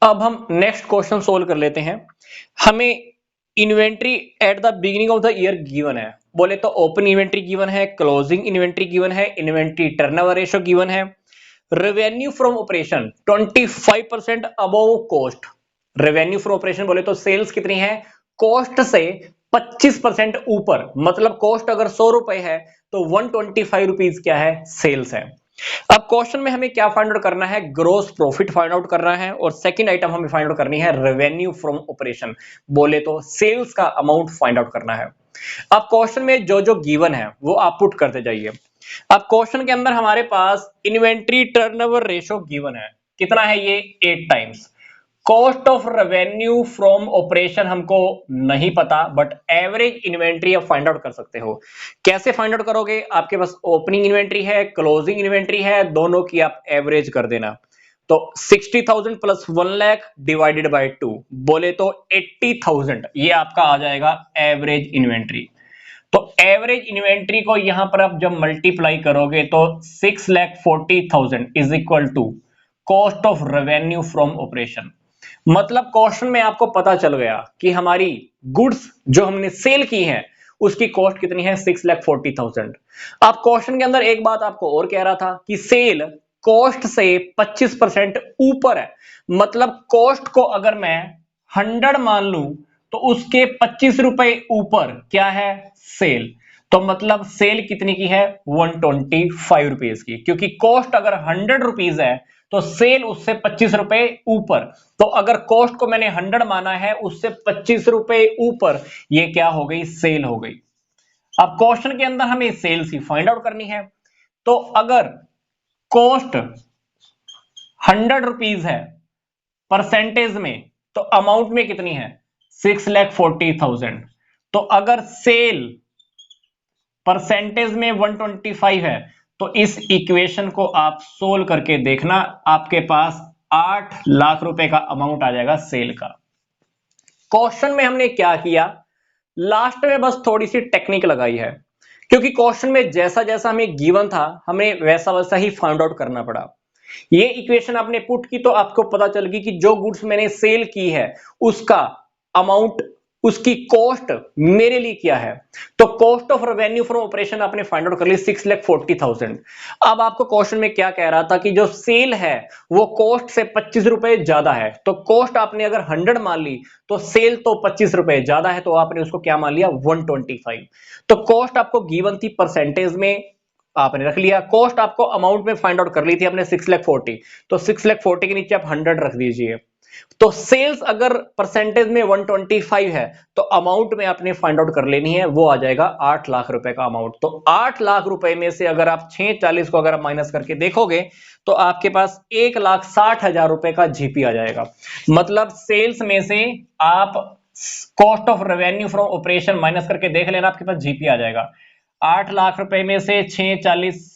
अब हम next question solve कर लेते हैं। हमें inventory at the beginning of the year given है। बोले तो ओपन इन्वेंट्री गिवन है, क्लोजिंग इन्वेंट्री गिवन है, इन्वेंट्री टर्नओवर रेशियो गिवन है। Revenue from operation 25% above cost. Revenue from operation बोले तो सेल्स कितनी है, कॉस्ट से 25% ऊपर, मतलब कॉस्ट अगर 100 रुपए है तो 125 रुपीज क्या है, सेल्स है। अब क्वेश्चन में हमें क्या फाइंड आउट करना है, ग्रोस प्रॉफिट फाइंड आउट करना है, और सेकंड आइटम हमें फाइंड आउट करनी है रेवेन्यू फ्रॉम ऑपरेशन, बोले तो सेल्स का अमाउंट फाइंड आउट करना है। अब क्वेश्चन में जो जो गिवन है वो आप पुट करते जाइए। अब क्वेश्चन के अंदर हमारे पास इन्वेंट्री टर्नओवर रेशियो गिवन है, कितना है ये, 8 times. Cost of revenue from operation हमको नहीं पता, बट एवरेज इन्वेंट्री आप फाइंड आउट कर सकते हो। कैसे फाइंड आउट करोगे, आपके पास ओपनिंग इन्वेंट्री है, क्लोजिंग इन्वेंट्री है, दोनों की आप एवरेज कर देना। तो 60,000 प्लस 1 लाख डिवाइडेड बाय 2, बोले तो 80,000, ये आपका आ जाएगा एवरेज इन्वेंट्री। तो एवरेज इन्वेंट्री को यहां पर आप जब मल्टीप्लाई करोगे तो 6,40,000 is equal to cost of revenue from operation. मतलब क्वेश्चन में आपको पता चल गया कि हमारी गुड्स जो हमने सेल की है उसकी कॉस्ट कितनी है, 6,40,000। अब क्वेश्चन के अंदर एक बात आपको और कह रहा था कि सेल कॉस्ट से 25% ऊपर है, मतलब कॉस्ट को अगर मैं 100 मान लूं तो उसके 25 रुपए ऊपर क्या है, सेल। तो मतलब सेल कितनी की है, 125 रुपीज की, क्योंकि कॉस्ट अगर 100 रुपीज है तो सेल उससे 25 रुपए ऊपर। तो अगर कॉस्ट को मैंने 100 माना है, उससे 25 रुपए ऊपर, ये क्या हो गई, सेल हो गई। अब क्वेश्चन के अंदर हमें सेल्स ही फाइंड आउट करनी है। तो अगर कॉस्ट 100 रुपीज है परसेंटेज में, तो अमाउंट में कितनी है, 6,40,000। तो अगर सेल परसेंटेज में 125 है तो इस इक्वेशन को आप सोल्व करके देखना, आपके पास 8 लाख रुपए का अमाउंट आ जाएगा सेल का। क्वेश्चन में हमने क्या किया, लास्ट में बस थोड़ी सी टेक्निक लगाई है, क्योंकि क्वेश्चन में जैसा जैसा हमें गिवन था हमें वैसा वैसा ही फाइंड आउट करना पड़ा। ये इक्वेशन आपने पुट की तो आपको पता चल गई कि जो गुड्स मैंने सेल की है उसका अमाउंट, उसकी कॉस्ट मेरे लिए क्या है। तो cost of revenue from operation आपने फाइंड आउट कर ली 6,40,000। अब आपको क्वेश्चन में क्या कह रहा था कि जो सेल है वो कॉस्ट से 25 रुपए ज्यादा है, तो कॉस्ट आपने अगर 100 मान ली तो सेल तो 25 रुपए ज्यादा है, तो आपने उसको क्या मान लिया, 125। तो कॉस्ट आपको गिवन थी परसेंटेज में, आपने रख लिया। कॉस्ट आपको अमाउंट में फाइंड आउट कर ली थी आपने 6,40,000, तो 6,40,000 के नीचे आप 100 रख दीजिए। तो सेल्स अगर परसेंटेज में 125 है तो अमाउंट में आपने फाइंड आउट कर लेनी है, वो आ जाएगा 8 लाख रुपए का अमाउंट। तो 8 लाख रुपए में से अगर आप 640 को अगर आप माइनस करके देखोगे तो आपके पास 1,60,000 रुपए का जीपी आ जाएगा। मतलब सेल्स में से आप cost of revenue from operation minus करके देख लेना, आपके पास जीपी आ जाएगा। 8 लाख रुपए में से 640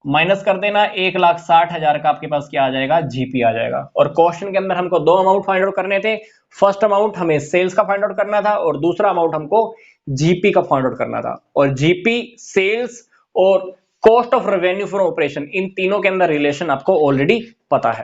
माइनस कर देना, 1,60,000 का आपके पास क्या आ जाएगा, जीपी आ जाएगा। और क्वेश्चन के अंदर हमको दो अमाउंट फाइंड आउट करने थे। फर्स्ट अमाउंट हमें सेल्स का फाइंड आउट करना था और दूसरा अमाउंट हमको जीपी का फाइंड आउट करना था। और जीपी, सेल्स और cost of revenue from operation, इन तीनों के अंदर रिलेशन आपको ऑलरेडी पता है।